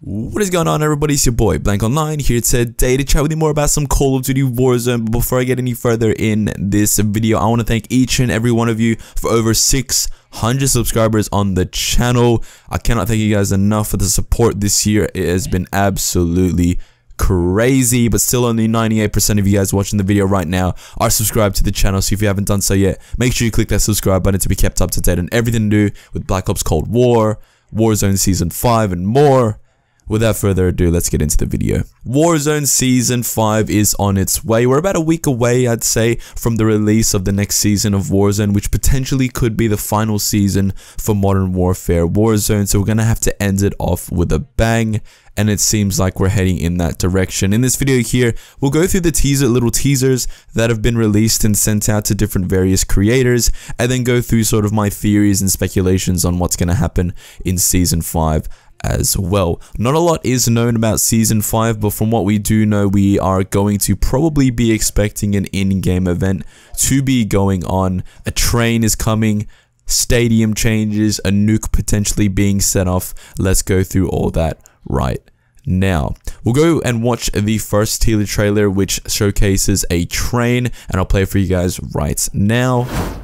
What is going on, everybody? It's your boy Blank Online here today to chat with you more about some Call of Duty Warzone. But before I get any further in this video, I want to thank each and every one of you for over 600 subscribers on the channel. I cannot thank you guys enough for the support this year. It has been absolutely crazy, but still only 98% of you guys watching the video right now are subscribed to the channel. So if you haven't done so yet, make sure you click that subscribe button to be kept up to date on everything to do with Black Ops Cold War, Warzone Season 5 and more. Without further ado, let's get into the video. Warzone Season 5 is on its way. We're about a week away, I'd say, from the release of the next season of Warzone, which potentially could be the final season for Modern Warfare Warzone. So we're going to have to end it off with a bang, and it seems like we're heading in that direction. In this video here, we'll go through the little teasers that have been released and sent out to different various creators, and then go through sort of my theories and speculations on what's going to happen in Season 5 as well. Not a lot is known about Season 5, but from what we do know, we are going to probably be expecting an in-game event to be going on. A train is coming, stadium changes, a nuke potentially being set off. Let's go through all that right now. We'll go and watch the first teaser trailer, which showcases a train, and I'll play it for you guys right now.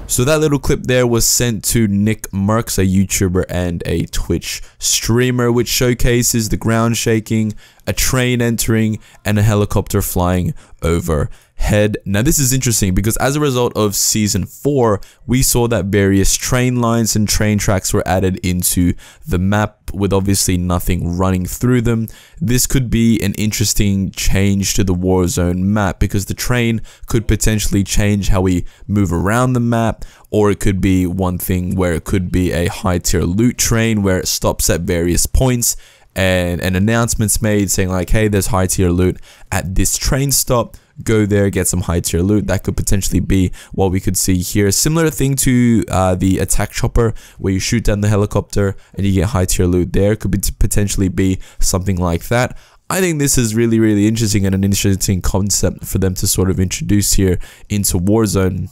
So that little clip there was sent to Nick Merckx, a YouTuber and a Twitch streamer, which showcases the ground shaking, a train entering, and a helicopter flying overhead. Now this is interesting because as a result of Season 4, we saw that various train lines and train tracks were added into the map with obviously nothing running through them. This could be an interesting change to the Warzone map because the train could potentially change how we move around the map, or it could be one thing where it could be a high tier loot train where it stops at various points and an announcement's made saying like, hey, there's high tier loot at this train stop, go there, get some high tier loot. That could potentially be what we could see here. Similar thing to the attack chopper where you shoot down the helicopter and you get high tier loot there. Could be potentially be something like that. I think this is really interesting and an interesting concept for them to sort of introduce here into Warzone,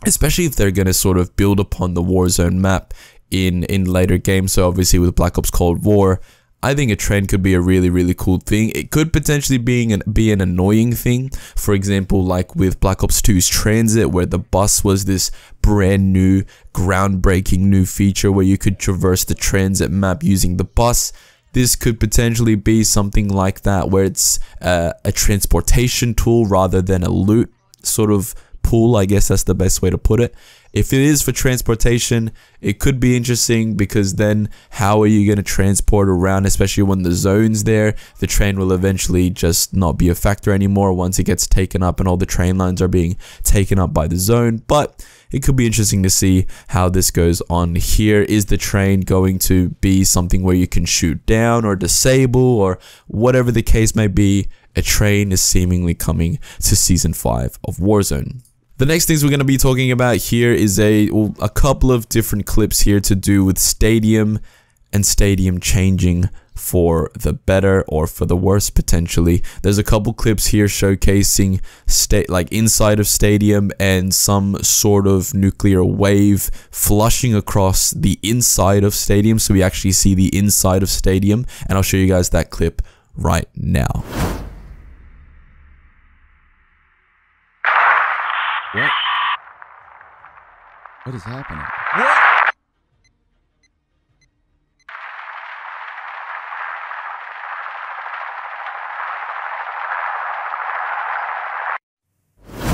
especially if they're going to sort of build upon the Warzone map in later games. So obviously with Black Ops Cold War, I think a train could be a really cool thing. It could potentially be an annoying thing. For example, like with Black Ops 2's Transit, where the bus was this brand new, groundbreaking new feature where you could traverse the transit map using the bus. This could potentially be something like that, where it's a transportation tool rather than a loot sort of pool. I guess that's the best way to put it. If it is for transportation, it could be interesting because then how are you going to transport around, especially when the zone's there? The train will eventually just not be a factor anymore once it gets taken up and all the train lines are being taken up by the zone. But it could be interesting to see how this goes on here. Is the train going to be something where you can shoot down or disable or whatever the case may be? A train is seemingly coming to Season 5 of Warzone. The next things we're going to be talking about here is a couple of different clips here to do with stadium and stadium changing for the better or for the worse potentially. There's a couple clips here showcasing like inside of stadium and some sort of nuclear wave flushing across the inside of stadium, so we actually see the inside of stadium, and I'll show you guys that clip right now. What? What is happening? What?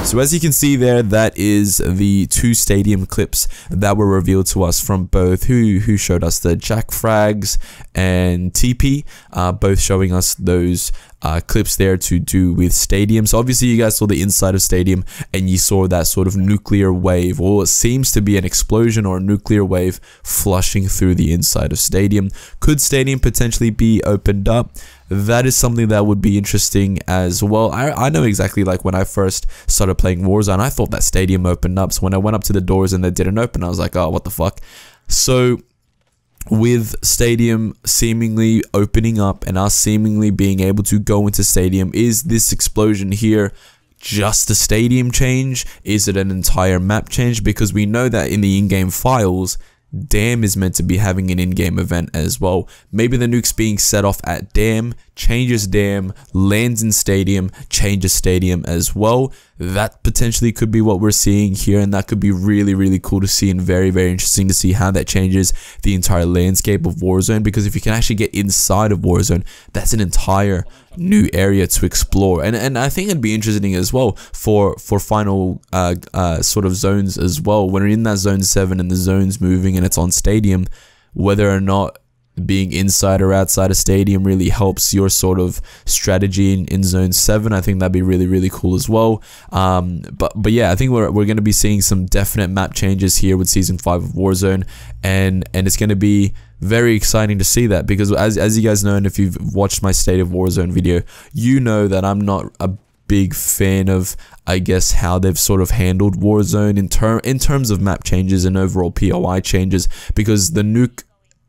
So as you can see there, that is the two stadium clips that were revealed to us from both who showed us the Jack Frags and TP, both showing us those clips there to do with stadium. So obviously you guys saw the inside of stadium and you saw that sort of nuclear wave, or it seems to be an explosion or a nuclear wave flushing through the inside of stadium. Could stadium potentially be opened up? That is something that would be interesting as well. I know exactly, like when I first started playing Warzone, I thought that stadium opened up. So when I went up to the doors and they didn't open, I was like, oh, what the fuck? So with Stadium seemingly opening up and us seemingly being able to go into Stadium, is this explosion here just a Stadium change? Is it an entire map change? Because we know that in the in-game files, Dam is meant to be having an in-game event as well. Maybe the nuke's being set off at Dam, changes Dam, lands in Stadium, changes Stadium as well. That potentially could be what we're seeing here, and that could be really, really cool to see, and very, very interesting to see how that changes the entire landscape of Warzone. Because if you can actually get inside of Warzone, that's an entire new area to explore, and I think it'd be interesting as well for final sort of zones as well. When we're in that zone 7 and the zone's moving and it's on Stadium, whether or not being inside or outside a Stadium really helps your sort of strategy in zone 7. I think that'd be really, really cool as well. But yeah, I think we're going to be seeing some definite map changes here with season 5 of Warzone, and it's going to be very exciting to see that, because as you guys know, and if you've watched my State of Warzone video, you know that I'm not a big fan of, I guess, how they've sort of handled Warzone in terms of map changes and overall POI changes, because the nuke,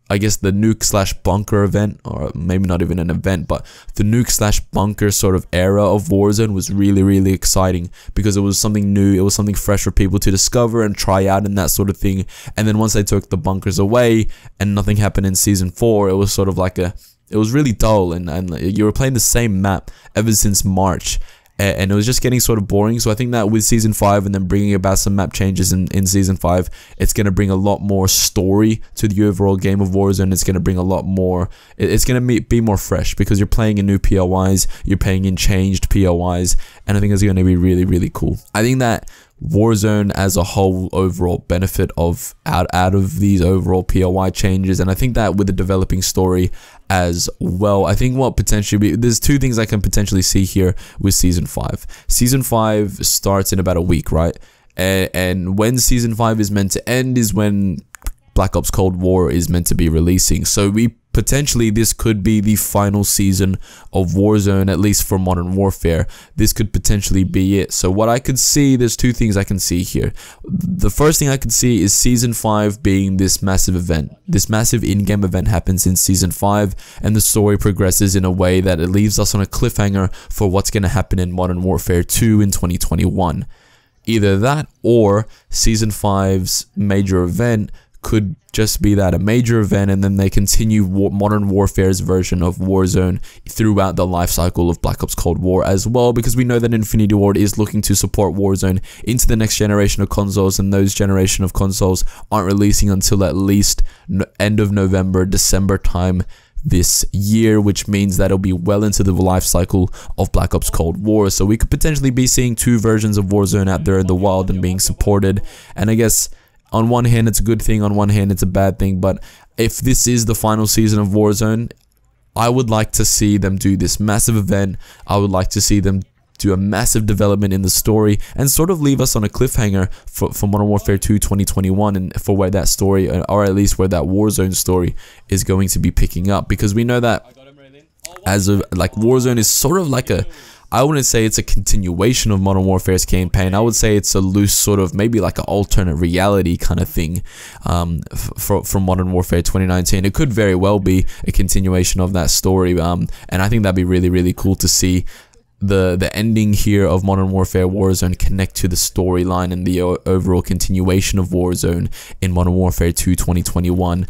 I guess the nuke slash bunker event, or maybe not even an event, but the nuke slash bunker sort of era of Warzone was really, really exciting, because it was something new, it was something fresh for people to discover and try out and that sort of thing. And then once they took the bunkers away and nothing happened in season 4, it was sort of like it was really dull, and you were playing the same map ever since March. And it was just getting sort of boring. So I think that with season 5 and then bringing about some map changes in season 5, it's going to bring a lot more story to the overall game of Warzone. It's going to bring a lot more, it's going to be more fresh, because you're playing in new POIs, you're playing in changed POIs, and I think it's going to be really, really cool. I think that Warzone as a whole overall benefit of out of these overall POI changes, and I think that with the developing story as well, I think what potentially there's two things I can potentially see here with season 5. Season 5 starts in about a week, right? And when season 5 is meant to end is when Black Ops Cold War is meant to be releasing. So this could be the final season of Warzone, at least for Modern Warfare. This could potentially be it. So what I could see, there's two things I can see here. The first thing I could see is season 5 being this massive event. This massive in-game event happens in season 5, and the story progresses in a way that it leaves us on a cliffhanger for what's going to happen in Modern Warfare 2 in 2021. Either that, or season 5's major event could just be that, a major event, and then they continue Modern Warfare's version of Warzone throughout the life cycle of Black Ops Cold War as well, because we know that Infinity Ward is looking to support Warzone into the next generation of consoles, and those generation of consoles aren't releasing until at least end of November, December time this year, which means that it'll be well into the life cycle of Black Ops Cold War. So we could potentially be seeing two versions of Warzone out there in the wild and being supported. And I guess on one hand it's a good thing, on one hand it's a bad thing, but if this is the final season of Warzone, I would like to see them do this massive event. I would like to see them do a massive development in the story and sort of leave us on a cliffhanger for Modern Warfare 2 2021, and for where that story, or at least where that Warzone story is going to be picking up, because we know that as of like Warzone is sort of like a, I wouldn't say it's a continuation of Modern Warfare's campaign. I would say it's a loose sort of, maybe like an alternate reality kind of thing from Modern Warfare 2019. It could very well be a continuation of that story, and I think that'd be really, really cool to see the ending here of Modern Warfare Warzone connect to the storyline and the overall continuation of Warzone in Modern Warfare 2 2021,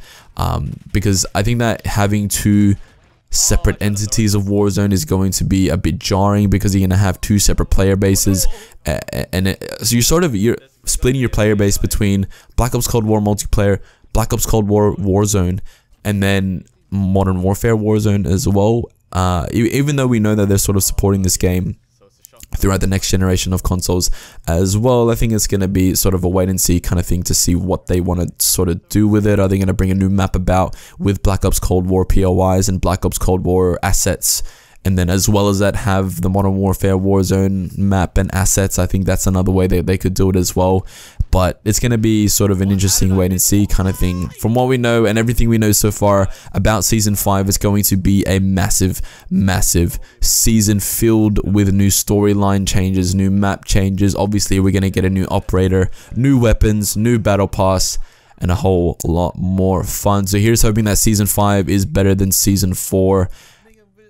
because I think that having two separate entities of Warzone is going to be a bit jarring, because you're going to have two separate player bases, and so you're splitting your player base between Black Ops Cold War multiplayer, Black Ops Cold War Warzone, and then Modern Warfare Warzone as well. Even though we know that they're sort of supporting this game throughout the next generation of consoles as well, I think it's going to be sort of a wait and see kind of thing to see what they want to sort of do with it. Are they going to bring a new map about with Black Ops Cold War POIs and Black Ops Cold War assets, and then as well as that have the Modern Warfare Warzone map and assets? I think that's another way they could do it as well. But it's going to be sort of an interesting wait and see kind of thing. From what we know and everything we know so far about Season 5, it's going to be a massive, massive season filled with new storyline changes, new map changes. Obviously, we're going to get a new operator, new weapons, new battle pass, and a whole lot more fun. So here's hoping that Season 5 is better than Season 4.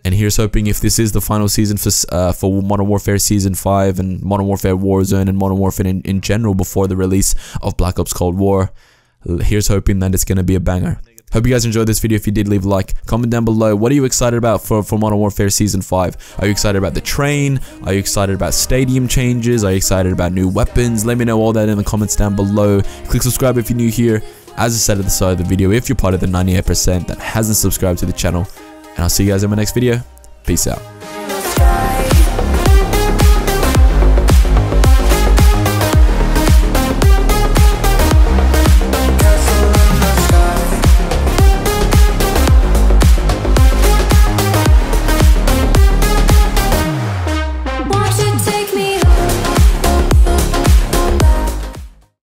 And here's hoping if this is the final season for Modern Warfare Season 5 and Modern Warfare Warzone and Modern Warfare in general before the release of Black Ops Cold War. Here's hoping that it's going to be a banger. Hope you guys enjoyed this video. If you did, leave a like. Comment down below. What are you excited about for Modern Warfare Season 5? Are you excited about the train? Are you excited about stadium changes? Are you excited about new weapons? Let me know all that in the comments down below. Click subscribe if you're new here. As I said at the start of the video, if you're part of the 98% that hasn't subscribed to the channel. And I'll see you guys in my next video. Peace out.